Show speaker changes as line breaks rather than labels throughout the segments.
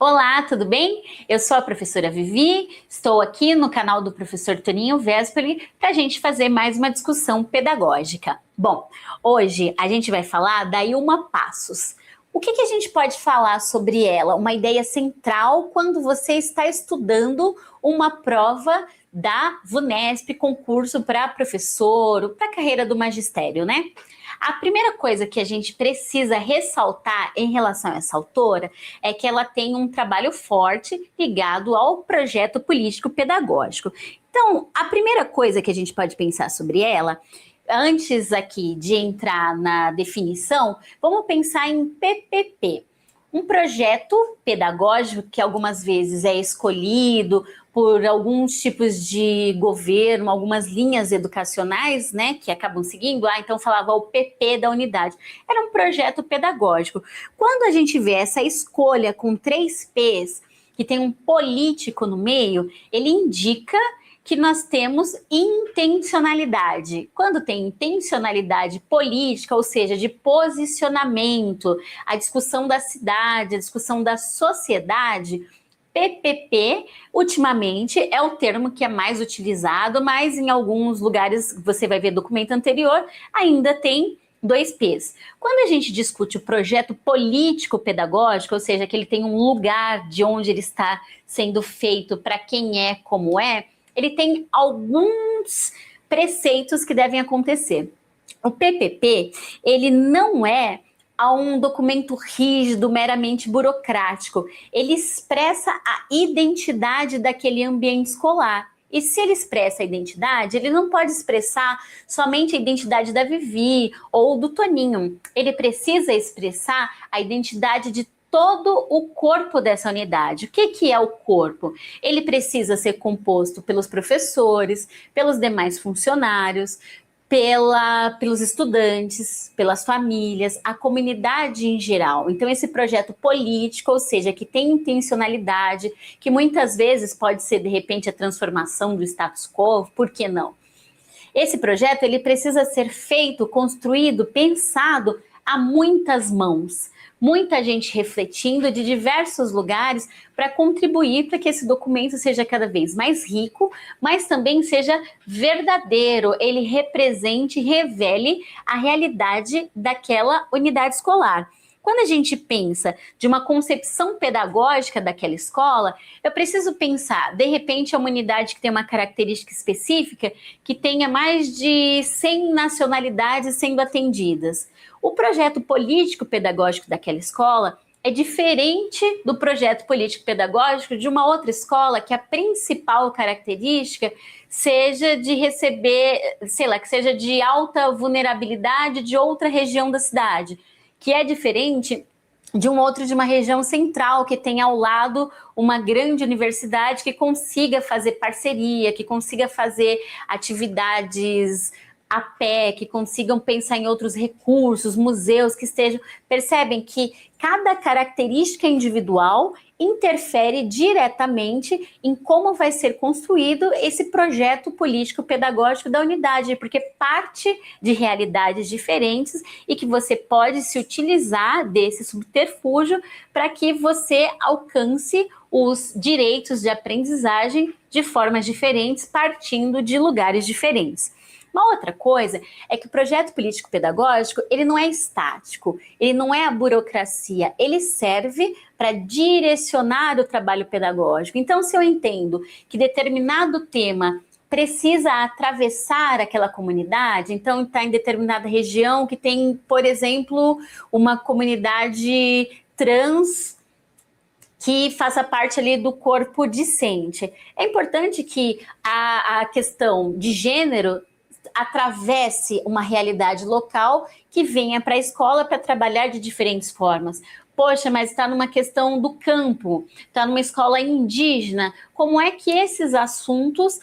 Olá, tudo bem? Eu sou a professora Vivi, estou aqui no canal do professor Toninho Vespoli para a gente fazer mais uma discussão pedagógica. Bom, hoje a gente vai falar da Ilma Passos. O que a gente pode falar sobre ela? Uma ideia central quando você está estudando uma prova da VUNESP, concurso para professor, para a carreira do magistério, né? A primeira coisa que a gente precisa ressaltar em relação a essa autora é que ela tem um trabalho forte ligado ao projeto político-pedagógico. Então, a primeira coisa que a gente pode pensar sobre ela, antes aqui de entrar na definição, vamos pensar em PPP. Um projeto pedagógico que algumas vezes é escolhido por alguns tipos de governo, algumas linhas educacionais, né, que acabam seguindo. Então falava o PP da unidade. Era um projeto pedagógico. Quando a gente vê essa escolha com 3 P's, que tem um político no meio, ele indica que nós temos intencionalidade. Quando tem intencionalidade política, ou seja, de posicionamento, a discussão da cidade, a discussão da sociedade, PPP, ultimamente, é o termo que é mais utilizado, mas em alguns lugares, você vai ver documento anterior, ainda tem 2 P's. Quando a gente discute o projeto político-pedagógico, ou seja, que ele tem um lugar de onde ele está sendo feito para quem é, como é, ele tem alguns preceitos que devem acontecer. O PPP, ele não é um documento rígido, meramente burocrático. Ele expressa a identidade daquele ambiente escolar. E se ele expressa a identidade, ele não pode expressar somente a identidade da Vivi ou do Toninho. Ele precisa expressar a identidade de todo o corpo dessa unidade. O que é o corpo? Ele precisa ser composto pelos professores, pelos demais funcionários, pelos estudantes, pelas famílias, a comunidade em geral. Então, esse projeto político, ou seja, que tem intencionalidade, que muitas vezes pode ser, de repente, a transformação do status quo, por que não? Esse projeto, ele precisa ser feito, construído, pensado a muitas mãos. Muita gente refletindo de diversos lugares para contribuir para que esse documento seja cada vez mais rico, mas também seja verdadeiro, ele represente e revele a realidade daquela unidade escolar. Quando a gente pensa de uma concepção pedagógica daquela escola, eu preciso pensar, de repente, uma unidade que tem uma característica específica, que tenha mais de 100 nacionalidades sendo atendidas. O projeto político-pedagógico daquela escola é diferente do projeto político-pedagógico de uma outra escola que a principal característica seja de receber, sei lá, que seja de alta vulnerabilidade de outra região da cidade, que é diferente de um outro de uma região central que tem ao lado uma grande universidade que consiga fazer parceria, que consiga fazer atividades a pé, que consigam pensar em outros recursos, museus que estejam... Percebem que cada característica individual interfere diretamente em como vai ser construído esse projeto político-pedagógico da unidade, porque parte de realidades diferentes e que você pode se utilizar desse subterfúgio para que você alcance os direitos de aprendizagem de formas diferentes, partindo de lugares diferentes. Uma outra coisa é que o projeto político-pedagógico, ele não é estático, ele não é a burocracia, ele serve para direcionar o trabalho pedagógico. Então, se eu entendo que determinado tema precisa atravessar aquela comunidade, então está em determinada região que tem, por exemplo, uma comunidade trans que faça parte ali do corpo discente. É importante que a questão de gênero atravesse uma realidade local que venha para a escola para trabalhar de diferentes formas. Poxa, mas está numa questão do campo, está numa escola indígena. Como é que esses assuntos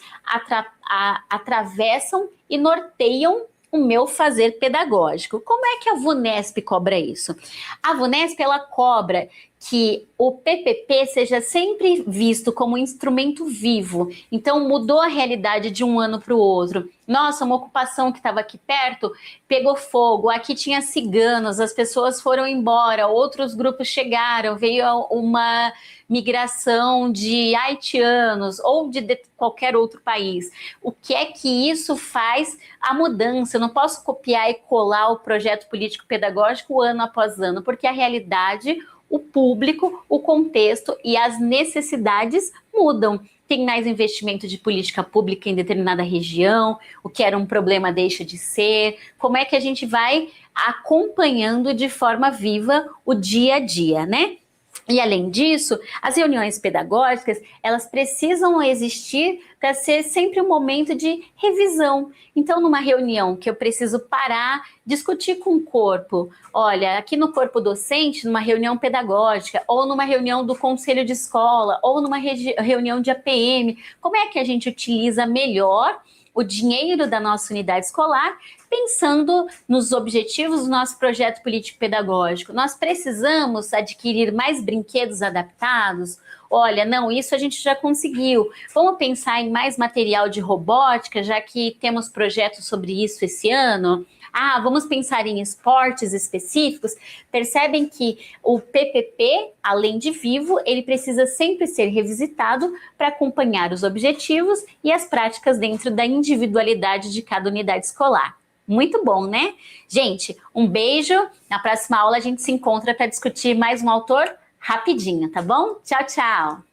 atravessam e norteiam o meu fazer pedagógico? Como é que a VUNESP cobra isso? A VUNESP, ela cobra que o PPP seja sempre visto como um instrumento vivo. Então, mudou a realidade de um ano para o outro. Nossa, uma ocupação que estava aqui perto pegou fogo, aqui tinha ciganos, as pessoas foram embora, outros grupos chegaram, veio uma migração de haitianos ou de qualquer outro país. O que é que isso faz a mudança? Eu não posso copiar e colar o projeto político-pedagógico ano após ano, porque a realidade, o público, o contexto e as necessidades mudam. Tem mais investimento de política pública em determinada região, o que era um problema deixa de ser. Como é que a gente vai acompanhando de forma viva o dia a dia, né? E além disso, as reuniões pedagógicas, elas precisam existir para ser sempre um momento de revisão. Então, numa reunião que eu preciso parar, discutir com o corpo, olha, aqui no corpo docente, numa reunião pedagógica, ou numa reunião do conselho de escola, ou numa reunião de APM, como é que a gente utiliza melhor o dinheiro da nossa unidade escolar, pensando nos objetivos do nosso projeto político-pedagógico. Nós precisamos adquirir mais brinquedos adaptados? Olha, não, isso a gente já conseguiu. Vamos pensar em mais material de robótica, já que temos projetos sobre isso esse ano? Ah, vamos pensar em esportes específicos. Percebem que o PPP, além de vivo, ele precisa sempre ser revisitado para acompanhar os objetivos e as práticas dentro da individualidade de cada unidade escolar. Muito bom, né? Gente, um beijo. Na próxima aula a gente se encontra para discutir mais um autor rapidinho, tá bom? Tchau, tchau!